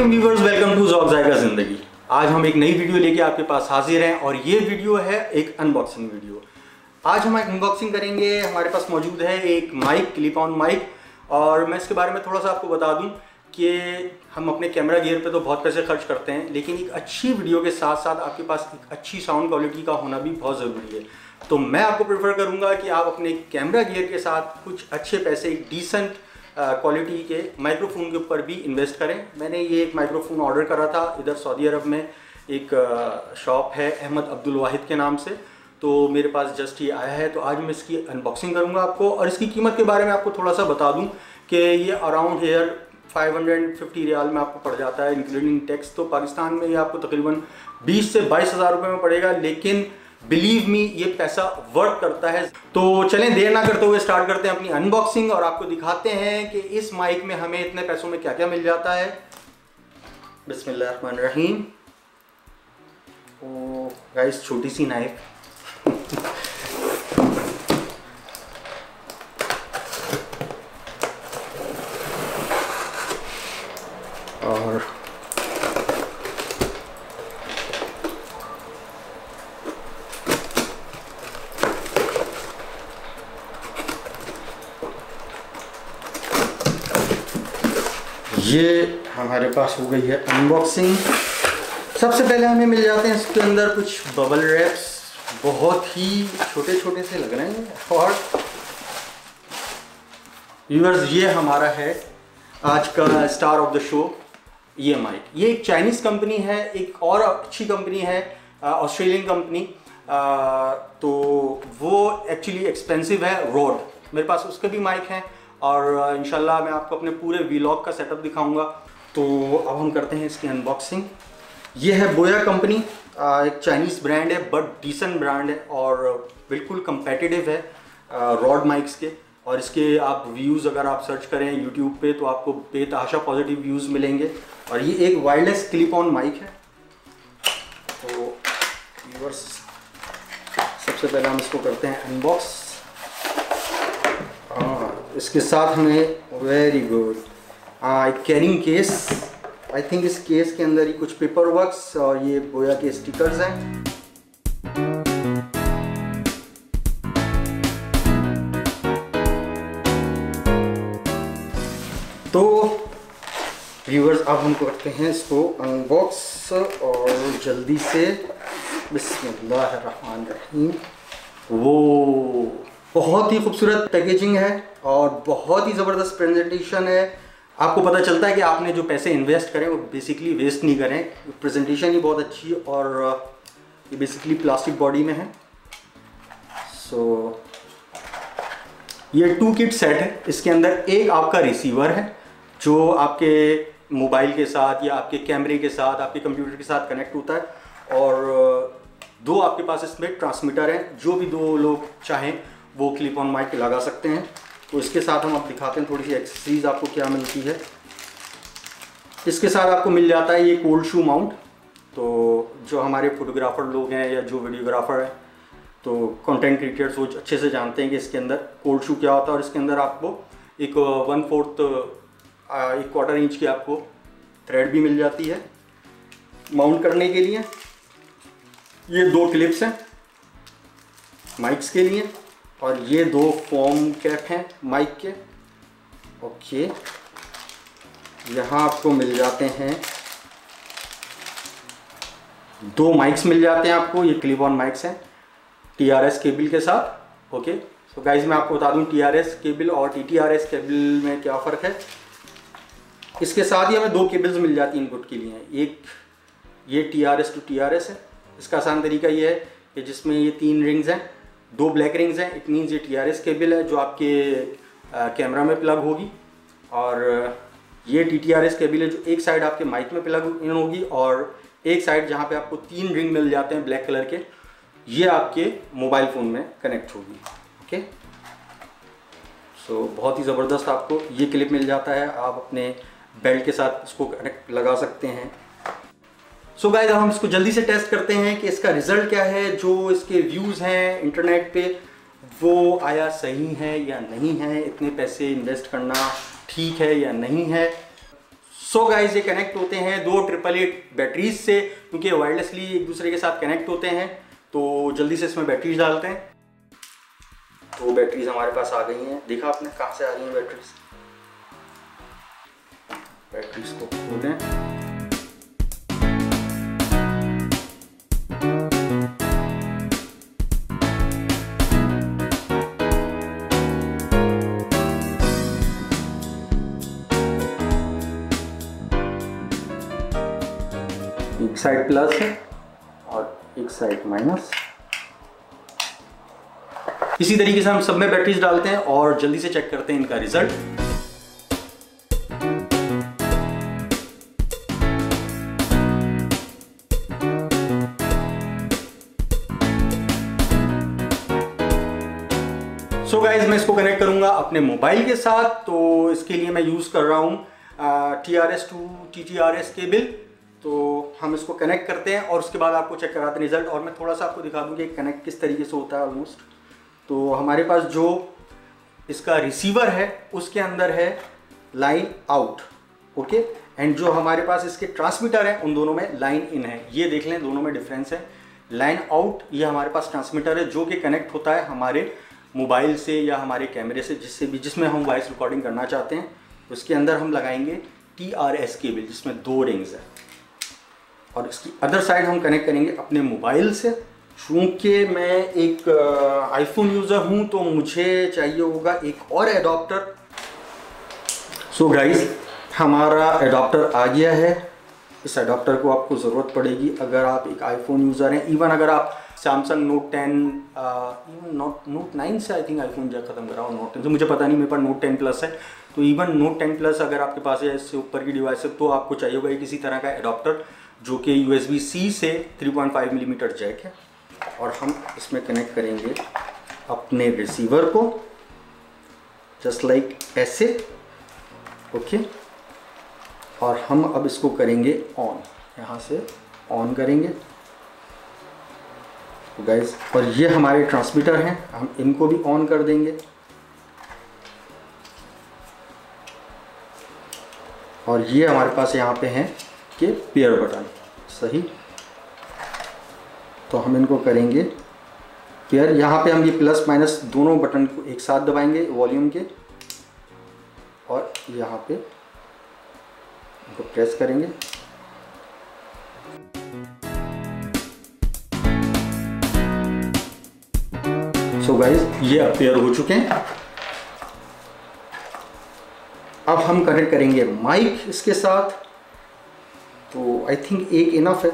वालेकुम viewers, welcome to ज़ौक़ ज़ायक़ा ज़िंदगी। आज हम एक नई वीडियो लेके आपके पास हाजिर हैं और ये वीडियो है एक अनबॉक्सिंग वीडियो। आज हम अनबॉक्सिंग करेंगे। हमारे पास मौजूद है एक माइक, क्लिप ऑन माइक, और मैं इसके बारे में थोड़ा सा आपको बता दूं कि हम अपने कैमरा गियर पे तो बहुत पैसे खर्च करते हैं, लेकिन एक अच्छी वीडियो के साथ साथ आपके पास एक अच्छी साउंड क्वालिटी का होना भी बहुत ज़रूरी है। तो मैं आपको प्रेफर करूँगा कि आप अपने कैमरा गियर के साथ कुछ अच्छे पैसे, एक डिसेंट क्वालिटी के माइक्रोफोन के ऊपर भी इन्वेस्ट करें। मैंने ये एक माइक्रोफोन ऑर्डर करा था, इधर सऊदी अरब में एक शॉप है अहमद अब्दुल वाहिद के नाम से, तो मेरे पास जस्ट ये आया है। तो आज मैं इसकी अनबॉक्सिंग करूंगा आपको, और इसकी कीमत के बारे में आपको थोड़ा सा बता दूं कि ये अराउंड हेयर 550 रियाल में आपको पड़ जाता है इंक्लूडिंग टैक्स। तो पाकिस्तान में ये आपको तकरीबन 20 से 22 हज़ार रुपये में पड़ेगा, लेकिन बिलीव मी ये पैसा वर्क करता है। तो चलें देर ना करते हुए स्टार्ट करते हैं अपनी अनबॉक्सिंग और आपको दिखाते हैं कि इस माइक में हमें इतने पैसों में क्या क्या मिल जाता है। बिस्मिल्लाहिर्रहमानिर्रहीम। ओ गाइस, छोटी सी नाइफ और ये हमारे पास हो गई है अनबॉक्सिंग। सबसे पहले हमें मिल जाते हैं इसके अंदर कुछ बबल रैप्स, बहुत ही छोटे छोटे से लग रहे हैं। और व्यूअर्स, ये हमारा है आज का स्टार ऑफ द शो, ये माइक। ये एक चाइनीज़ कंपनी है, एक और अच्छी कंपनी है ऑस्ट्रेलियन कंपनी, तो वो एक्चुअली एक्सपेंसिव है, रोड। मेरे पास उसके भी माइक हैं और इंशाल्लाह मैं आपको अपने पूरे वीलॉग का सेटअप दिखाऊंगा। तो अब हम करते हैं इसकी अनबॉक्सिंग। ये है बोया कंपनी, एक चाइनीज़ ब्रांड है, बट डिसेंट ब्रांड है और बिल्कुल कंपेटिटिव है रॉड माइक्स के। और इसके आप व्यूज़ अगर आप सर्च करें यूट्यूब पे तो आपको बेतहाशा पॉजिटिव व्यूज़ मिलेंगे। और ये एक वायरलेस क्लिप ऑन माइक है। तो व्यूअर्स, सबसे पहले हम इसको करते हैं अनबॉक्स। इसके साथ हमें very good carrying case, I think इस केस के अंदर ही कुछ पेपर वर्क्स और ये बोया के स्टिकर्स हैं। तो व्यूअर्स, अब हम करते हैं इसको अनबॉक्स और जल्दी से। बिस्मिल्लाहिर्रहमानिर्रहीम। वो बहुत ही खूबसूरत पैकेजिंग है और बहुत ही ज़बरदस्त प्रेजेंटेशन है। आपको पता चलता है कि आपने जो पैसे इन्वेस्ट करें वो बेसिकली वेस्ट नहीं करें। प्रेजेंटेशन ही बहुत अच्छी है और ये बेसिकली प्लास्टिक बॉडी में है। सो ये 2 किट सेट है। इसके अंदर एक आपका रिसीवर है जो आपके मोबाइल के साथ या आपके कैमरे के साथ, आपके कंप्यूटर के साथ कनेक्ट होता है, और 2 आपके पास इसमें ट्रांसमीटर हैं। जो भी 2 लोग चाहें वो क्लिप ऑन माइक लगा सकते हैं। तो इसके साथ हम अब दिखाते हैं थोड़ी सी एक्सेसरीज आपको क्या मिलती है। इसके साथ आपको मिल जाता है ये कोल्ड शू माउंट। तो जो हमारे फोटोग्राफर लोग हैं या जो वीडियोग्राफर हैं, तो कंटेंट क्रिएटर्स वो अच्छे से जानते हैं कि इसके अंदर कोल्ड शू क्या होता है। और इसके अंदर आपको एक 1/4 इंच की आपको थ्रेड भी मिल जाती है माउंट करने के लिए। ये 2 क्लिप्स हैं माइक्स के लिए और ये 2 फोम कैप हैं माइक के। ओके, यहाँ आपको मिल जाते हैं 2 माइक्स मिल जाते हैं आपको। ये क्लिप ऑन माइक्स हैं TRS केबल के साथ। ओके, सो गाइज मैं आपको बता दूं TRS केबल और TTRS केबल में क्या फ़र्क है। इसके साथ ही हमें 2 केबल्स मिल जाती हैं इनपुट के लिए। एक ये TRS to TRS है। इसका आसान तरीका ये है कि जिसमें ये 3 रिंग्स हैं, 2 ब्लैक रिंग्स हैं, इट मीन्स ये TRS केबल है जो आपके कैमरा में प्लग होगी, और ये TTRS केबल है जो एक साइड आपके माइक में प्लग इन होगी और एक साइड जहाँ पे आपको 3 रिंग मिल जाते हैं ब्लैक कलर के, ये आपके मोबाइल फ़ोन में कनेक्ट होगी। ओके, सो बहुत ही ज़बरदस्त आपको ये क्लिप मिल जाता है। आप अपने बेल्ट के साथ इसको कनेक्ट लगा सकते हैं। सो गाइस, हम इसको जल्दी से टेस्ट करते हैं कि इसका रिज़ल्ट क्या है। जो इसके व्यूज़ हैं इंटरनेट पे वो आया सही है या नहीं है, इतने पैसे इन्वेस्ट करना ठीक है या नहीं है। सो गाइज ये कनेक्ट होते हैं 2 888 बैटरीज से, क्योंकि वायरलेसली एक दूसरे के साथ कनेक्ट होते हैं। तो जल्दी से इसमें बैटरीज डालते हैं। तो बैटरीज हमारे पास आ गई हैं। देखा आपने कहाँ से आ रही हैं बैटरीज। बैटरीज को खोलें। एक साइड प्लस है और एक साइड माइनस। इसी तरीके से हम सब में बैटरीज डालते हैं और जल्दी से चेक करते हैं इनका रिजल्ट। सो गाइज मैं इसको कनेक्ट करूंगा अपने मोबाइल के साथ। तो इसके लिए मैं यूज कर रहा हूं TRS to TTRS केबल। तो हम इसको कनेक्ट करते हैं और उसके बाद आपको चेक कराते हैं रिजल्ट। और मैं थोड़ा सा आपको दिखा दूं कि कनेक्ट किस तरीके से होता है ऑलमोस्ट। तो हमारे पास जो इसका रिसीवर है उसके अंदर है लाइन आउट, ओके, एंड जो हमारे पास इसके ट्रांसमीटर है उन दोनों में लाइन इन है। ये देख लें, दोनों में डिफरेंस है। लाइन आउट ये हमारे पास ट्रांसमीटर है जो कि कनेक्ट होता है हमारे मोबाइल से या हमारे कैमरे से, जिसमें हम वॉइस रिकॉर्डिंग करना चाहते हैं। उसके अंदर हम लगाएंगे TRS केबल जिसमें 2 रिंग्स है, और इसकी अदर साइड हम कनेक्ट करेंगे अपने मोबाइल से। चूँकि मैं एक आईफोन यूज़र हूँ तो मुझे चाहिए होगा एक और एडाप्टर। सो गाइस हमारा एडाप्टर आ गया है। इस एडाप्टर को आपको ज़रूरत पड़ेगी अगर आप एक आईफोन यूज़र हैं। इवन अगर आप सैमसंग नोट 10 नोट 9 से आई थिंक आईफोन जो ख़त्म करा और नोट 10 से मुझे पता नहीं, मेरे पास नोट 10 प्लस है। तो इवन नोट 10 प्लस अगर आपके पास है, इससे ऊपर की डिवाइस है, तो आपको चाहिए होगा किसी तरह का एडाप्टर जो कि USB-C से 3.5 मिलीमीटर जैक है। और हम इसमें कनेक्ट करेंगे अपने रिसीवर को जस्ट लाइक ऐसे, ओके। और हम अब इसको करेंगे ऑन, यहाँ से ऑन करेंगे गाइस। और ये हमारे ट्रांसमीटर हैं, हम इनको भी ऑन कर देंगे। और ये हमारे पास यहाँ पे हैं कि पेयर बटन, सही। तो हम इनको करेंगे पेयर। यहाँ पे हम ये प्लस माइनस दोनों बटन को एक साथ दबाएंगे वॉल्यूम के, और यहाँ पे इनको प्रेस करेंगे। सो गाइस ये अब पेयर हो चुके हैं। अब हम कनेक्ट करेंगे माइक इसके साथ। तो आई थिंक एक इनफ है।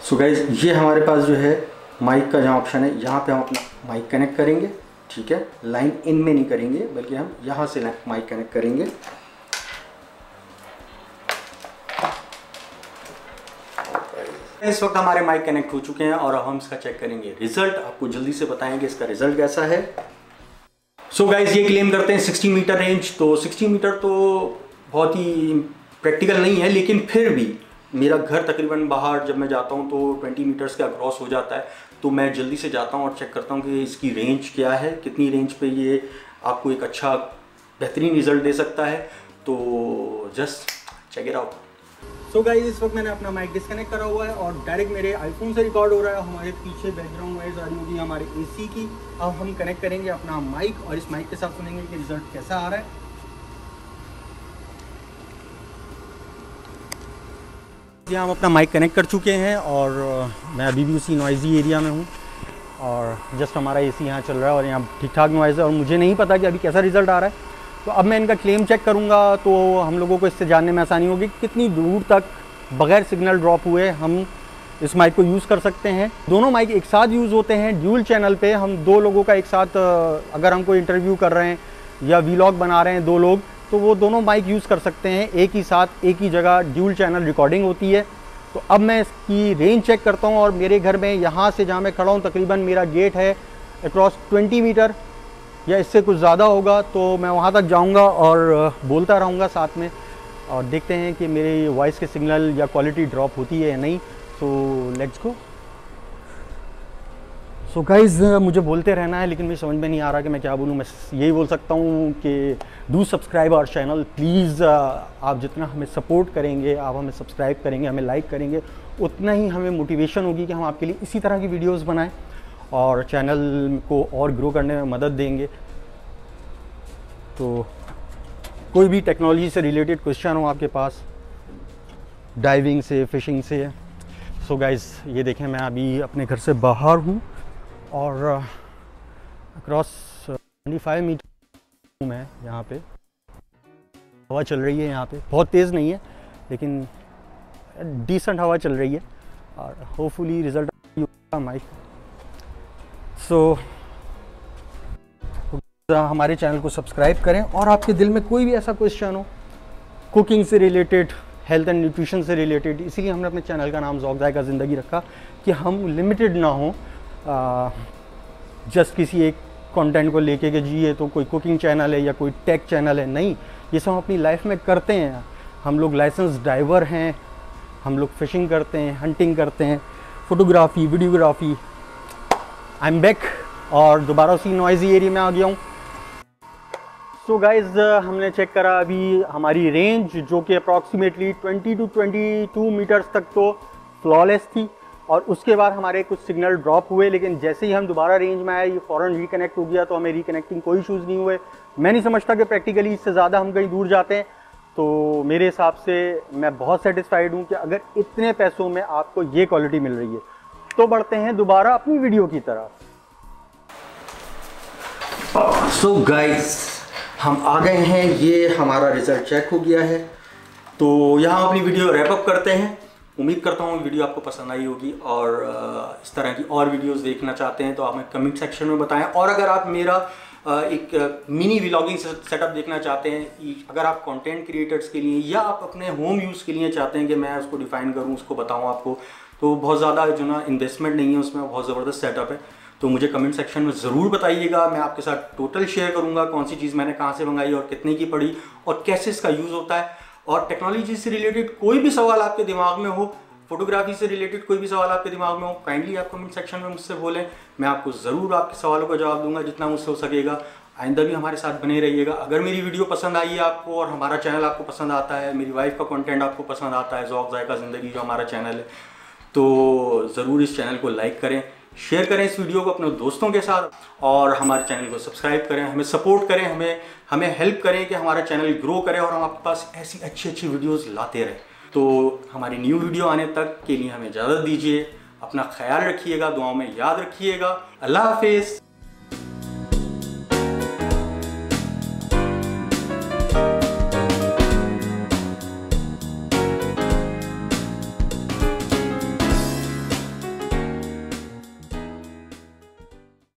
सो गाइज ये हमारे पास जो है माइक का जहाँ ऑप्शन है, यहाँ पे हम अपना माइक कनेक्ट करेंगे, ठीक है। लाइन इन में नहीं करेंगे बल्कि हम यहाँ से माइक कनेक्ट करेंगे। इस वक्त हमारे माइक कनेक्ट हो चुके हैं और अब हम इसका चेक करेंगे रिजल्ट। आपको जल्दी से बताएंगे इसका रिजल्ट कैसा है। सो गाइज ये क्लेम करते हैं 60 मीटर रेंज। तो 60 मीटर तो बहुत ही प्रैक्टिकल नहीं है, लेकिन फिर भी मेरा घर तकरीबन बाहर जब मैं जाता हूँ तो 20 मीटर्स का क्रॉस हो जाता है। तो मैं जल्दी से जाता हूँ और चेक करता हूँ कि इसकी रेंज क्या है, कितनी रेंज पे ये आपको एक अच्छा बेहतरीन रिज़ल्ट दे सकता है। तो just check it out. So guys इस वक्त मैंने अपना माइक डिस्कनेक्ट करा हुआ है और डायरेक्ट मेरे आईफोन से रिकॉर्ड हो रहा है। हमारे पीछे बैकग्राउंड वाइज आ रही होगी हमारे AC की। अब हम कनेक्ट करेंगे अपना माइक और इस माइक के साथ सुनेंगे कि रिज़ल्ट कैसा आ रहा है। हम अपना माइक कनेक्ट कर चुके हैं और मैं अभी भी उसी नॉइज़ी एरिया में हूँ और जस्ट हमारा AC यहाँ चल रहा है और यहाँ ठीक ठाक नॉइज़ है और मुझे नहीं पता कि अभी कैसा रिज़ल्ट आ रहा है। तो अब मैं इनका क्लेम चेक करूँगा तो हम लोगों को इससे जानने में आसानी होगी कितनी दूर तक बग़ैर सिग्नल ड्रॉप हुए हम इस माइक को यूज़ कर सकते हैं। दोनों माइक एक साथ यूज़ होते हैं ड्यूल चैनल पे। हम 2 लोगों का एक साथ अगर हम कोई इंटरव्यू कर रहे हैं या वीलॉग बना रहे हैं 2 लोग, तो वो दोनों माइक यूज़ कर सकते हैं एक ही साथ, एक ही जगह ड्यूल चैनल रिकॉर्डिंग होती है। तो अब मैं इसकी रेंज चेक करता हूँ और मेरे घर में यहाँ से जहाँ मैं खड़ा हूँ तकरीबन मेरा गेट है अक्रॉस 20 मीटर या इससे कुछ ज़्यादा होगा। तो मैं वहाँ तक जाऊँगा और बोलता रहूँगा साथ में और देखते हैं कि मेरी वॉइस के सिग्नल या क्वालिटी ड्रॉप होती है या नहीं। So let's go. So guys मुझे बोलते रहना है लेकिन मुझे समझ में नहीं आ रहा कि मैं क्या बोलूँ। मैं यही बोल सकता हूँ कि do subscribe our channel please. आप जितना हमें सपोर्ट करेंगे, आप हमें सब्सक्राइब करेंगे, हमें लाइक करेंगे, उतना ही हमें मोटिवेशन होगी कि हम आपके लिए इसी तरह की वीडियोस बनाएं और चैनल को और ग्रो करने में मदद देंगे। तो कोई भी टेक्नोलॉजी से रिलेटेड क्वेश्चन हो आपके पास, डाइविंग से, फिशिंग से। सो गाइज़ ये देखें, मैं अभी अपने घर से बाहर हूँ और अक्रॉस 25 मीटर मैं यहाँ पे। हवा चल रही है यहाँ पे, बहुत तेज़ नहीं है लेकिन डिसेंट हवा चल रही है और होपफुली रिजल्ट माइक। सो हमारे चैनल को सब्सक्राइब करें और आपके दिल में कोई भी ऐसा क्वेश्चन हो कुकिंग से रिलेटेड, हेल्थ एंड न्यूट्रिशन से रिलेटेड, इसीलिए हमने अपने चैनल का नाम ज़ौक ज़ायका ज़िंदगी रखा कि हम लिमिटेड ना हो जस्ट किसी एक कंटेंट को लेके कि जी ये तो कोई कुकिंग चैनल है या कोई टेक चैनल है। नहीं, ये सब हम अपनी लाइफ में करते हैं। हम लोग लाइसेंस डाइवर हैं, हम लोग फिशिंग करते हैं, हंटिंग करते हैं, photography, videography. I am back और दोबारा उसी नॉइज़ी एरिया में आ गया हूँ। सो गाइज़ हमने चेक करा अभी हमारी रेंज जो कि अप्रॉक्सीमेटली 20 to 22 मीटर्स तक तो फ्लॉलेस थी और उसके बाद हमारे कुछ सिग्नल ड्रॉप हुए, लेकिन जैसे ही हम दोबारा रेंज में आए ये फ़ौरन रिकनेक्ट हो गया। तो हमें रिकनेक्टिंग कोई इशूज़ नहीं हुए। मैं नहीं समझता कि प्रैक्टिकली इससे ज़्यादा हम कहीं दूर जाते हैं। तो मेरे हिसाब से मैं बहुत सेटिस्फाइड हूँ कि अगर इतने पैसों में आपको ये क्वालिटी मिल रही है। तो बढ़ते हैं दोबारा अपनी वीडियो की तरफ। सो गाइस हम आ गए हैं, ये हमारा रिज़ल्ट चेक हो गया है। तो यहाँ अपनी वीडियो रैप अप करते हैं। उम्मीद करता हूँ वीडियो आपको पसंद आई होगी और इस तरह की और वीडियोस देखना चाहते हैं तो आप हमें कमेंट सेक्शन में बताएं। और अगर आप मेरा एक मिनी व्लॉगिंग सेटअप देखना चाहते हैं, अगर आप कंटेंट क्रिएटर्स के लिए या आप अपने होम यूज़ के लिए चाहते हैं कि मैं उसको डिफ़ाइन करूँ, उसको बताऊँ आपको, तो बहुत ज़्यादा जो ना इन्वेस्टमेंट नहीं है उसमें, बहुत ज़बरदस्त सेटअप है। तो मुझे कमेंट सेक्शन में ज़रूर बताइएगा। मैं आपके साथ टोटल शेयर करूँगा कौन सी चीज़ मैंने कहाँ से मंगाई और कितने की पड़ी और कैसे इसका यूज़ होता है। और टेक्नोलॉजी से रिलेटेड कोई भी सवाल आपके दिमाग में हो, फोटोग्राफी से रिलेटेड कोई भी सवाल आपके दिमाग में हो, काइंडली आप कमेंट सेक्शन में मुझसे बोलें। मैं आपको ज़रूर आपके सवालों का जवाब दूंगा जितना मुझसे हो सकेगा। आइंदा भी हमारे साथ बने रहिएगा। अगर मेरी वीडियो पसंद आई है आपको और हमारा चैनल आपको पसंद आता है, मेरी वाइफ का कंटेंट आपको पसंद आता है, ज़ौक ज़ायका ज़िंदगी जो हमारा चैनल है, तो ज़रूर इस चैनल को लाइक करें, शेयर करें इस वीडियो को अपने दोस्तों के साथ और हमारे चैनल को सब्सक्राइब करें, हमें सपोर्ट करें, हमें हेल्प करें कि हमारा चैनल ग्रो करे और हम आपके पास ऐसी अच्छी वीडियोस लाते रहें। तो हमारी न्यू वीडियो आने तक के लिए हमें इजाज़त दीजिए। अपना ख्याल रखिएगा, दुआओं में याद रखिएगा। अल्लाह हाफिज़।